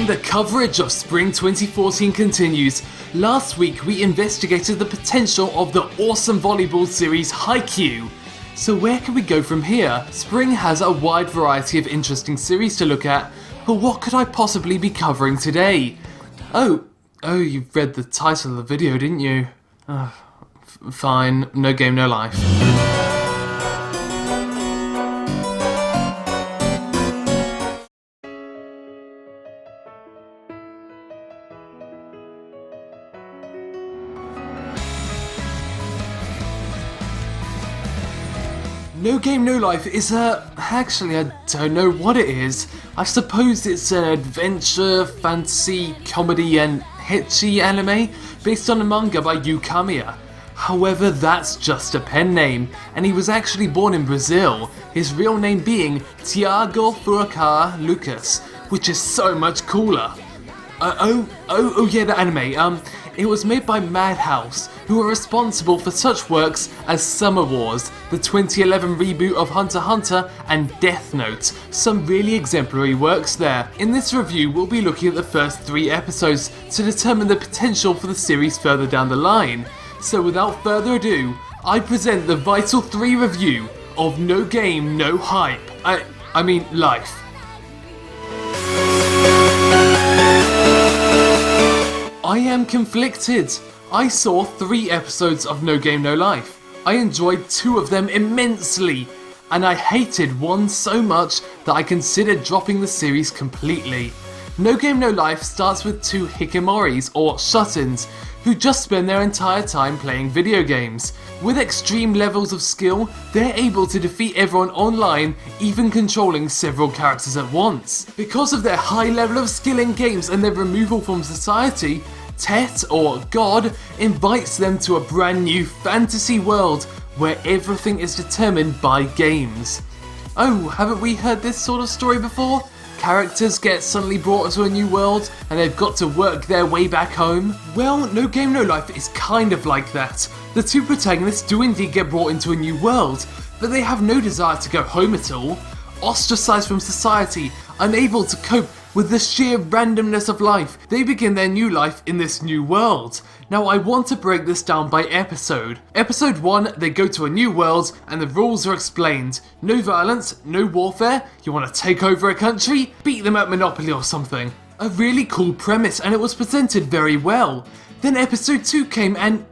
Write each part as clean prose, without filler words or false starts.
The coverage of Spring 2014 continues. Last week we investigated the potential of the awesome volleyball series Haikyuu. So where can we go from here? Spring has a wide variety of interesting series to look at, but what could I possibly be covering today? Oh, you've read the title of the video, didn't you? Fine, no game, no life. No Game No Life is actually I don't know what it is. I suppose it's an adventure, fantasy, comedy and ecchi anime based on a manga by Yu Kamiya. However, that's just a pen name, and he was actually born in Brazil, his real name being Tiago Furakawa Lucas, which is so much cooler. Yeah, the anime. It was made by Madhouse, who are responsible for such works as Summer Wars, the 2011 reboot of Hunter x Hunter, and Death Note, some really exemplary works there. In this review, we'll be looking at the first 3 episodes to determine the potential for the series further down the line. So without further ado, I present the Vital 3 review of No Game No Hype. I mean Life. I am conflicted. I saw 3 episodes of No Game No Life. I enjoyed 2 of them immensely, and I hated one so much that I considered dropping the series completely. No Game No Life starts with 2 hikikomoris, or shut-ins, who just spend their entire time playing video games. With extreme levels of skill, they're able to defeat everyone online, even controlling several characters at once. Because of their high level of skill in games and their removal from society, Tet, or God, invites them to a brand new fantasy world where everything is determined by games. Oh, haven't we heard this sort of story before? Characters get suddenly brought to a new world and they've got to work their way back home? Well, No Game No Life is kind of like that. The 2 protagonists do indeed get brought into a new world, but they have no desire to go home at all. Ostracized from society, unable to cope with the sheer randomness of life, they begin their new life in this new world. Now I want to break this down by episode. Episode 1, they go to a new world and the rules are explained. No violence, no warfare, you want to take over a country? Beat them at Monopoly or something. A really cool premise, and it was presented very well. Then episode 2 came and...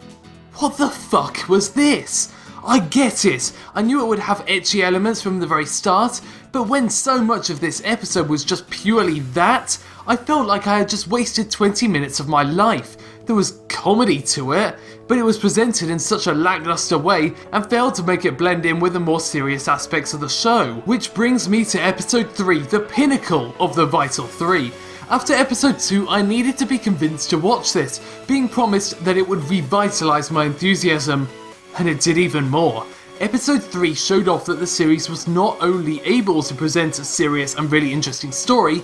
what the fuck was this? I get it, I knew it would have ecchi elements from the very start, but when so much of this episode was just purely that, I felt like I had just wasted 20 minutes of my life. There was comedy to it, but it was presented in such a lackluster way and failed to make it blend in with the more serious aspects of the show. Which brings me to episode 3, the pinnacle of the Vital 3. After episode 2, I needed to be convinced to watch this, being promised that it would revitalise my enthusiasm. And it did even more. Episode 3 showed off that the series was not only able to present a serious and really interesting story,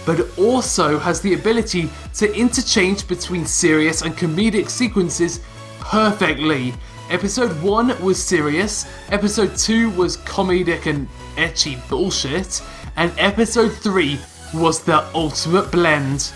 but also has the ability to interchange between serious and comedic sequences perfectly. Episode 1 was serious, episode 2 was comedic and ecchi bullshit, and episode 3 was the ultimate blend.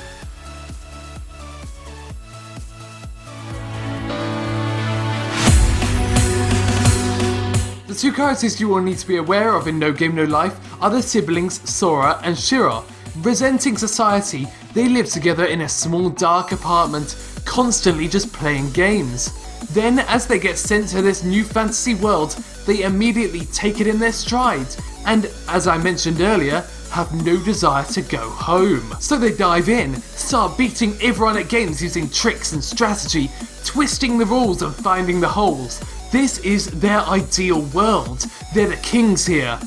The 2 characters you will need to be aware of in No Game No Life are the siblings Sora and Shiro. Resenting society, they live together in a small dark apartment, constantly just playing games. Then, as they get sent to this new fantasy world, they immediately take it in their stride, and, as I mentioned earlier, have no desire to go home. So they dive in, start beating everyone at games using tricks and strategy, twisting the rules and finding the holes. This is their ideal world. They're the kings here.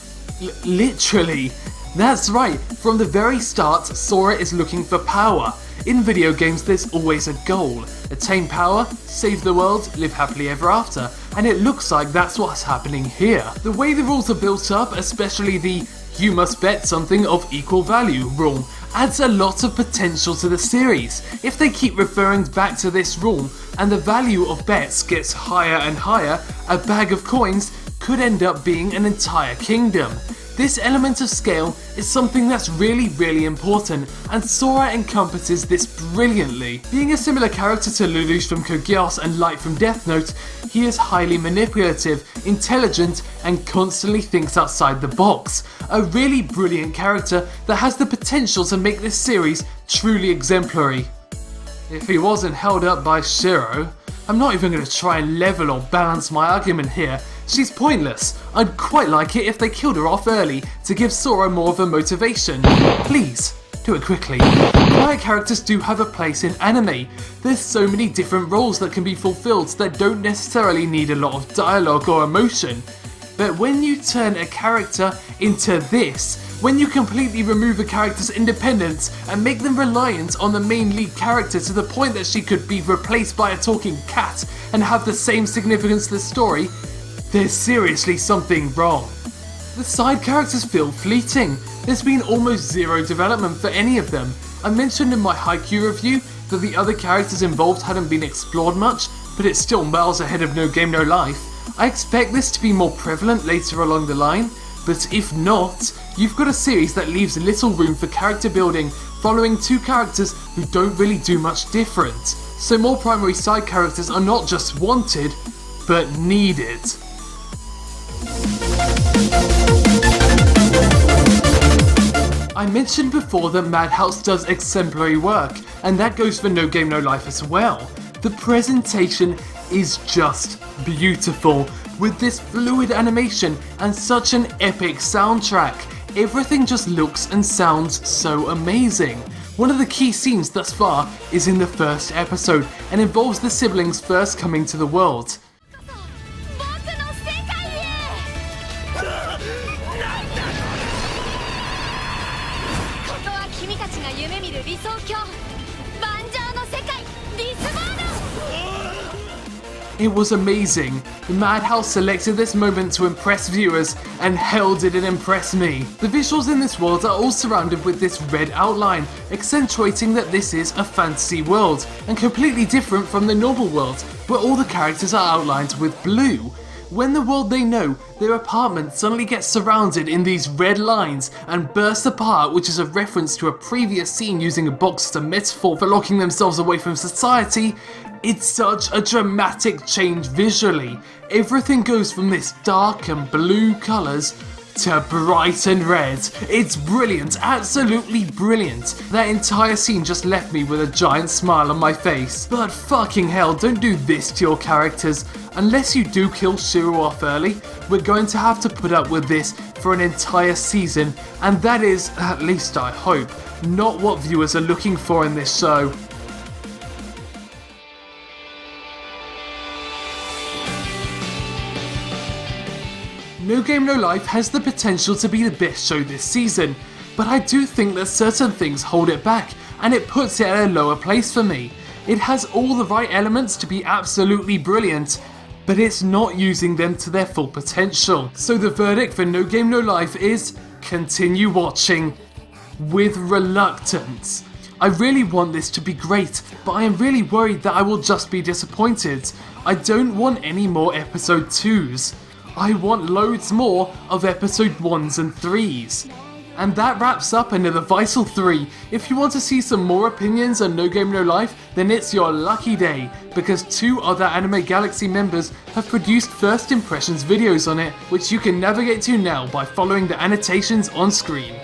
Literally. That's right, from the very start, Sora is looking for power. In video games, there's always a goal. Attain power, save the world, live happily ever after. And it looks like that's what's happening here. The way the rules are built up, especially the "you must bet something of equal value" rule, adds a lot of potential to the series. If they keep referring back to this rule, and the value of bets gets higher and higher, a bag of coins could end up being an entire kingdom. This element of scale is something that's really important, and Sora encompasses this brilliantly. Being a similar character to Lelouch from Code Geass and Light from Death Note, he is highly manipulative, intelligent, and constantly thinks outside the box. A really brilliant character that has the potential to make this series truly exemplary. If he wasn't held up by Shiro, I'm not even going to try and level or balance my argument here. She's pointless. I'd quite like it if they killed her off early to give Sora more of a motivation. Please, do it quickly. Quiet characters do have a place in anime. There's so many different roles that can be fulfilled that don't necessarily need a lot of dialogue or emotion. But when you turn a character into this, when you completely remove a character's independence and make them reliant on the main lead character to the point that she could be replaced by a talking cat and have the same significance to the story, there's seriously something wrong. The side characters feel fleeting. There's been almost zero development for any of them. I mentioned in my Haikyuu review that the other characters involved hadn't been explored much, but it's still miles ahead of No Game No Life. I expect this to be more prevalent later along the line, but if not, you've got a series that leaves little room for character building, following two characters who don't really do much different. So more primary side characters are not just wanted, but needed. I mentioned before that Madhouse does exemplary work, and that goes for No Game No Life as well. The presentation is just beautiful, with this fluid animation and such an epic soundtrack. Everything just looks and sounds so amazing. One of the key scenes thus far is in the first episode and involves the siblings first coming to the world. It was amazing. The Madhouse selected this moment to impress viewers, and hell did it impress me. The visuals in this world are all surrounded with this red outline, accentuating that this is a fantasy world, and completely different from the normal world, where all the characters are outlined with blue. When the world they know, their apartment suddenly gets surrounded in these red lines and bursts apart, which is a reference to a previous scene using a box as a metaphor for locking themselves away from society, it's such a dramatic change visually. Everything goes from this dark and blue colours to bright and red. It's brilliant, absolutely brilliant. That entire scene just left me with a giant smile on my face. But fucking hell, don't do this to your characters. Unless you do kill Shiro off early, we're going to have to put up with this for an entire season, and that is, at least I hope, not what viewers are looking for in this show. No Game No Life has the potential to be the best show this season, but I do think that certain things hold it back, and it puts it at a lower place for me. It has all the right elements to be absolutely brilliant, but it's not using them to their full potential. So the verdict for No Game No Life is continue watching with reluctance. I really want this to be great, but I am really worried that I will just be disappointed. I don't want any more episode 2s. I want loads more of episode 1s and 3s. And that wraps up another Vital 3. If you want to see some more opinions on No Game No Life, then it's your lucky day, because 2 other Anime Galaxy members have produced first impressions videos on it, which you can navigate to now by following the annotations on screen.